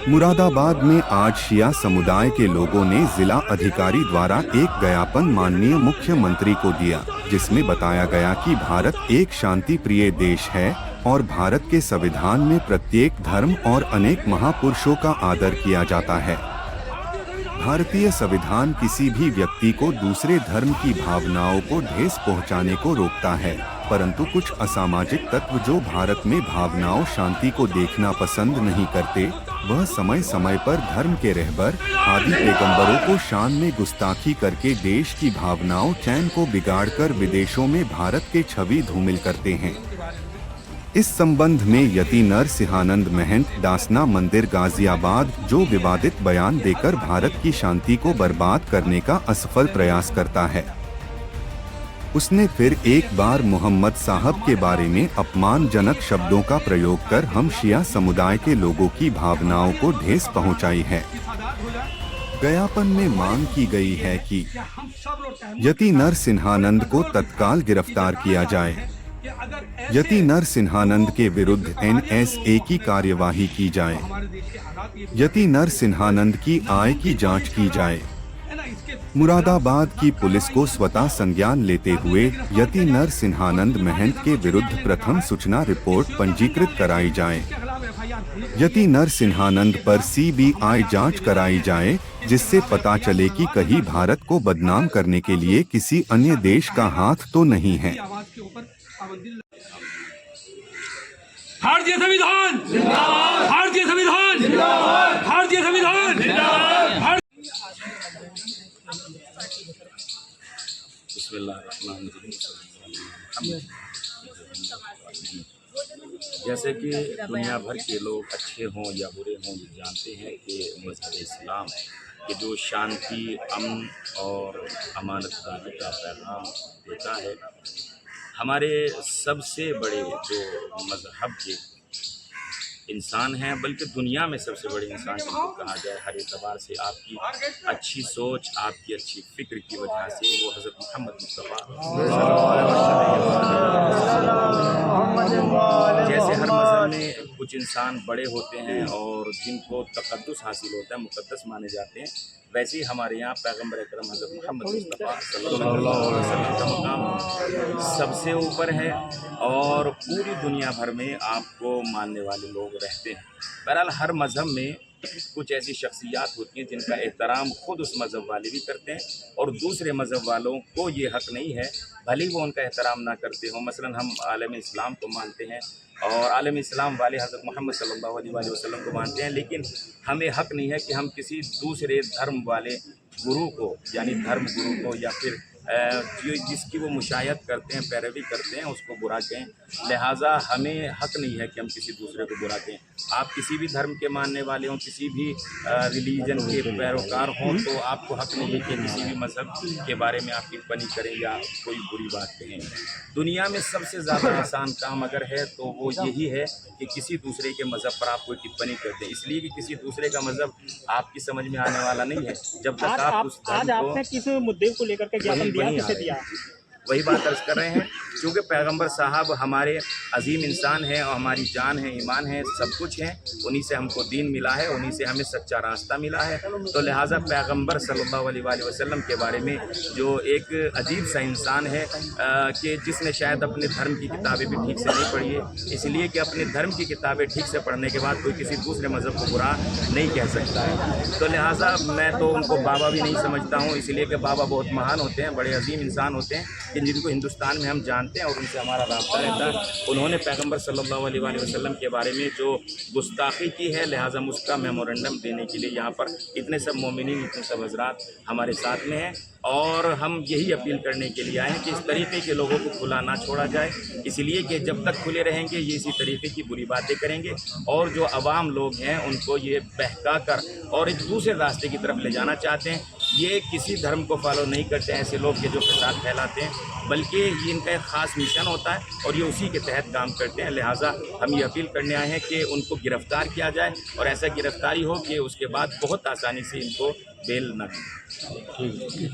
मुरादाबाद में आज शिया समुदाय के लोगों ने जिला अधिकारी द्वारा एक ज्ञापन माननीय मुख्यमंत्री को दिया, जिसमें बताया गया कि भारत एक शांति प्रिय देश है और भारत के संविधान में प्रत्येक धर्म और अनेक महापुरुषों का आदर किया जाता है। भारतीय संविधान किसी भी व्यक्ति को दूसरे धर्म की भावनाओं को ठेस पहुंचाने को रोकता है, परंतु कुछ असामाजिक तत्व जो भारत में भावनाओं शांति को देखना पसंद नहीं करते, वह समय समय पर धर्म के रहबर आदि पैगंबरों को शान में गुस्ताखी करके देश की भावनाओं चैन को बिगाड़कर विदेशों में भारत के छवि धूमिल करते हैं। इस संबंध में यति नरसिंहानंद महंत दासना मंदिर गाजियाबाद जो विवादित बयान देकर भारत की शांति को बर्बाद करने का असफल प्रयास करता है, उसने फिर एक बार मोहम्मद साहब के बारे में अपमानजनक शब्दों का प्रयोग कर हम शिया समुदाय के लोगों की भावनाओं को ठेस पहुंचाई है। ज्ञापन में मांग की गई है कि यति नरसिंहानंद को तत्काल गिरफ्तार किया जाए, यति नरसिंहानंद के विरुद्ध NSA की कार्यवाही की जाए, यति नरसिंहानंद की आय की जांच की जाए। मुरादाबाद की पुलिस को स्वतः संज्ञान लेते हुए यति नरसिंहानंद महंत के विरुद्ध प्रथम सूचना रिपोर्ट पंजीकृत कराई जाए। यति नरसिंहानंद पर CBI जांच कराई जाए, जिससे पता चले कि कहीं भारत को बदनाम करने के लिए किसी अन्य देश का हाथ तो नहीं है। भारतीय संविधान जिंदाबाद, भारतीय संविधान जिंदाबाद, भारतीय संविधान जिंदाबाद। जैसे कि दुनिया भर के लोग अच्छे हों या बुरे हों, ये जानते हैं कि मज़हब इस्लाम कि जो शांति, अमन और अमानतदारी का पैगाम देता है। हमारे सबसे बड़े जो मज़हब के इंसान हैं, बल्कि दुनिया में सबसे बड़े इंसान जिनको कहा जाए हर एतबार से, आपकी अच्छी सोच, आपकी अच्छी फ़िक्र की वजह से वो हज़रत मोहम्मद मुस्तफ़ा जैसे हर मज़हब में कुछ इंसान बड़े होते हैं और जिनको तक़द्दुस हासिल होता है, मुक़द्दस माने जाते हैं, वैसे ही हमारे यहाँ पैगम्बर अकरम हज़रत मोहम्मद मुस्तफ़ा सल्लल्लाहु अलैहि वसल्लम का मकाम सबसे ऊपर है और पूरी दुनिया भर में आपको मानने वाले लोग रहते हैं। बहरहाल हर मज़हब में कुछ ऐसी शख्सियात होती हैं जिनका एहतराम खुद उस मज़हब वाले भी करते हैं और दूसरे मज़हब वालों को ये हक़ नहीं है भले वो उनका एहतराम ना करते हों। मसलन हम आलम इस्लाम को मानते हैं और आलम इस्लाम वाले हज़रत मोहम्मद सल्लल्लाहु अलैहि वसल्लम को मानते हैं, लेकिन हमें हक़ नहीं है कि हम किसी दूसरे धर्म वाले गुरु को, यानी धर्म गुरु को या फिर जिसकी वो मुशायत करते हैं, पैरवी करते हैं, उसको बुरा कहें। लिहाजा हमें हक़ नहीं है कि हम किसी दूसरे को बुरा कहें। आप किसी भी धर्म के मानने वाले हों, किसी भी रिलीजन के पैरोकार हों, तो आपको हक़ नहीं है कि किसी भी मज़हब के बारे में आप टिप्पणी करें या कोई बुरी बात कहें। दुनिया में सबसे ज़्यादा आसान काम अगर है तो वो यही है कि किसी दूसरे के मज़हब पर आप कोई टिप्पणी कर दें, इसलिए कि किसी दूसरे का मज़हब आपकी समझ में आने वाला नहीं है जब तक आप उस धर्म को। आपने किस मुद्दे को लेकर के ज्ञापन दिया, किसे दिया? वही बात अर्ज कर रहे हैं, क्योंकि पैगंबर साहब हमारे अजीम इंसान हैं और हमारी जान है, ईमान है, सब कुछ है। उन्हीं से हमको दीन मिला है, उन्हीं से हमें सच्चा रास्ता मिला है। तो लिहाजा पैगंबर सल्लल्लाहु अलैहि वसल्लम के बारे में जो एक अजीब सा इंसान है कि जिसने शायद अपने धर्म की किताबें भी ठीक से नहीं पढ़ी है, इसलिए कि अपने धर्म की किताबें ठीक से पढ़ने के बाद कोई किसी दूसरे मज़हब को बुरा नहीं कह सकता है। तो लिहाजा मैं तो उनको बाबा भी नहीं समझता हूँ, इसलिए कि बाबा बहुत महान होते हैं, बड़े अजीम इंसान होते हैं कि जिनको हिंदुस्तान में हम जानते हैं और उनसे हमारा राब्ता रहता है। उन्होंने पैगंबर सल्लल्लाहु अलैहि वसल्लम के बारे में जो गुस्ताखी की है, लिहाजा उसका मेमोरेंडम देने के लिए यहाँ पर इतने सब मोमिनीन, इतने सब हज़रात हमारे साथ में हैं और हम यही अपील करने के लिए आए हैं कि इस तरीके के लोगों को खुला ना छोड़ा जाए, इसलिए कि जब तक खुले रहेंगे ये इसी तरीके की बुरी बातें करेंगे और जो अवाम लोग हैं उनको ये बहका कर और एक दूसरे रास्ते की तरफ ले जाना चाहते हैं। ये किसी धर्म को फॉलो नहीं करते हैं ऐसे लोग के जो फसाद फैलाते हैं, बल्कि ये इनका एक ख़ास मिशन होता है और ये उसी के तहत काम करते हैं। लिहाजा हम ये अपील करने आए हैं कि उनको गिरफ़्तार किया जाए और ऐसा गिरफ़्तारी हो कि उसके बाद बहुत आसानी से इनको बेल न मिले।